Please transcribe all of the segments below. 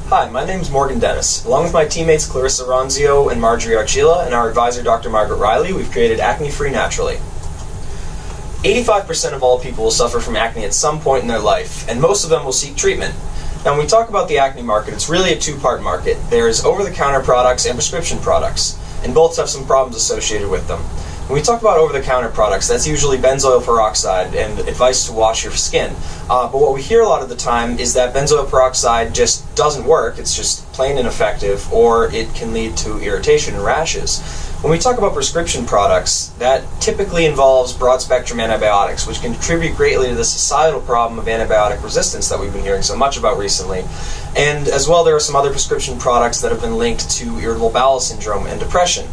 Hi, my name is Morgan Dennis. Along with my teammates Clarissa Ronzio and Marjorie Archila and our advisor Dr. Margaret Riley, we've created Acne Free Naturally. 85% of all people will suffer from acne at some point in their life, and most of them will seek treatment. Now, when we talk about the acne market, it's really a two-part market. There's over-the-counter products and prescription products, and both have some problems associated with them. When we talk about over-the-counter products, that's usually benzoyl peroxide and advice to wash your skin. But what we hear a lot of the time is that benzoyl peroxide just doesn't work, it's just plain ineffective, or it can lead to irritation and rashes. When we talk about prescription products, that typically involves broad-spectrum antibiotics, which can contribute greatly to the societal problem of antibiotic resistance that we've been hearing so much about recently. And as well, there are some other prescription products that have been linked to irritable bowel syndrome and depression.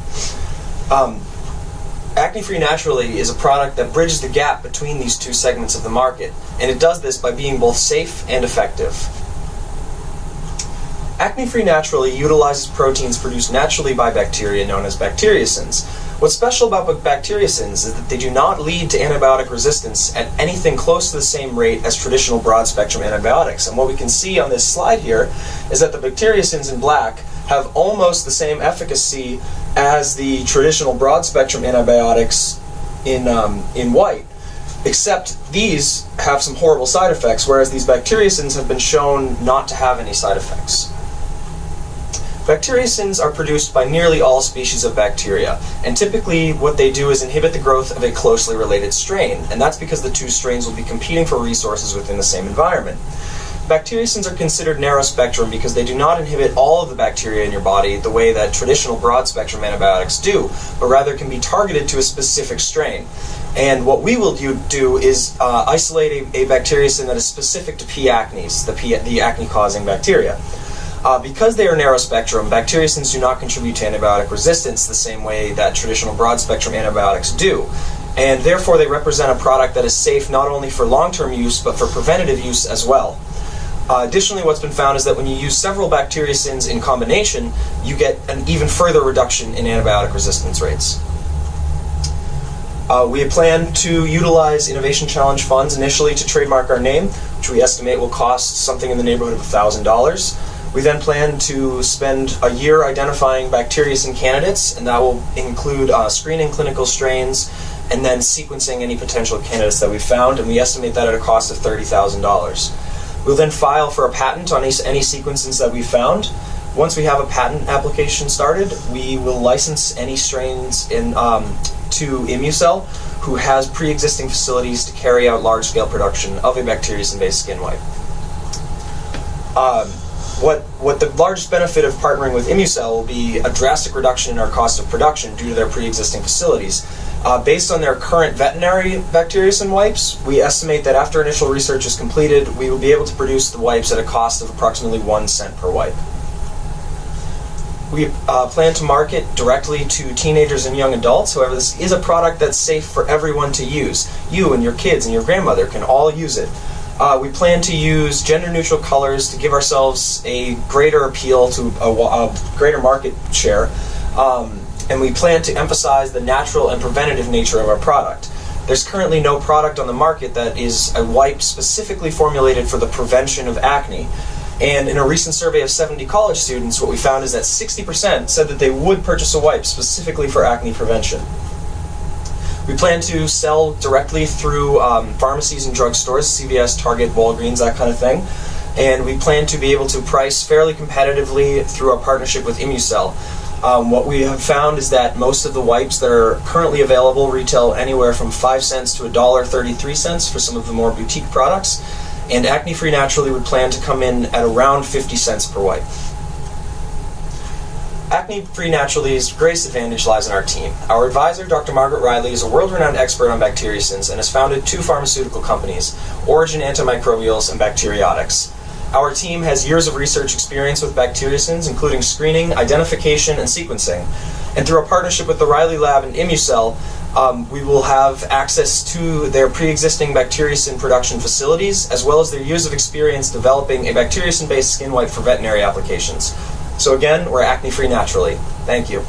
Acne Free Naturally is a product that bridges the gap between these two segments of the market, and it does this by being both safe and effective. Acne Free Naturally utilizes proteins produced naturally by bacteria known as bacteriocins. What's special about bacteriocins is that they do not lead to antibiotic resistance at anything close to the same rate as traditional broad-spectrum antibiotics. And what we can see on this slide here is that the bacteriocins in black have almost the same efficacy as the traditional broad-spectrum antibiotics in white, except these have some horrible side effects, whereas these bacteriocins have been shown not to have any side effects. Bacteriocins are produced by nearly all species of bacteria, and typically what they do is inhibit the growth of a closely related strain, and that's because the two strains will be competing for resources within the same environment. Bacteriocins are considered narrow spectrum because they do not inhibit all of the bacteria in your body the way that traditional broad spectrum antibiotics do, but rather can be targeted to a specific strain. And what we will do is isolate a bacteriocin that is specific to P. acnes, the acne-causing bacteria. Because they are narrow spectrum, bacteriocins do not contribute to antibiotic resistance the same way that traditional broad spectrum antibiotics do. And therefore they represent a product that is safe not only for long-term use, but for preventative use as well. Additionally, what's been found is that when you use several bacteriocins in combination, you get an even further reduction in antibiotic resistance rates. We plan to utilize Innovation Challenge funds initially to trademark our name, which we estimate will cost something in the neighborhood of $1,000. We then plan to spend a year identifying bacteriocin candidates, and that will include screening clinical strains and then sequencing any potential candidates that we've found, and we estimate that at a cost of $30,000. We'll then file for a patent on any sequences that we found. Once we have a patent application started, we will license any strains to ImmuCell, who has pre-existing facilities to carry out large-scale production of a bacteriocin-based skin wipe. What the largest benefit of partnering with ImmuCell will be a drastic reduction in our cost of production due to their pre-existing facilities. Based on their current veterinary bacteriocin wipes, we estimate that after initial research is completed, we will be able to produce the wipes at a cost of approximately 1 cent per wipe. We plan to market directly to teenagers and young adults. However, this is a product that's safe for everyone to use. You and your kids and your grandmother can all use it. We plan to use gender-neutral colors to give ourselves a greater appeal to a greater market share. And we plan to emphasize the natural and preventative nature of our product. There's currently no product on the market that is a wipe specifically formulated for the prevention of acne. And in a recent survey of 70 college students, what we found is that 60% said that they would purchase a wipe specifically for acne prevention. We plan to sell directly through pharmacies and drugstores, CVS, Target, Walgreens, that kind of thing. And we plan to be able to price fairly competitively through our partnership with ImmuCell. What we have found is that most of the wipes that are currently available retail anywhere from 5 cents to $1.33 for some of the more boutique products, and Acne Free Naturally would plan to come in at around 50 cents per wipe. Acne Free Naturally's greatest advantage lies in our team. Our advisor, Dr. Margaret Riley, is a world-renowned expert on bacteriocins and has founded 2 pharmaceutical companies, Origin Antimicrobials and Bacteriotics. Our team has years of research experience with bacteriocins, including screening, identification, and sequencing. And through a partnership with the Riley Lab and ImmuCell, we will have access to their pre-existing bacteriocin production facilities, as well as their years of experience developing a bacteriocin-based skin wipe for veterinary applications. So again, we're Acne Free Naturally. Thank you.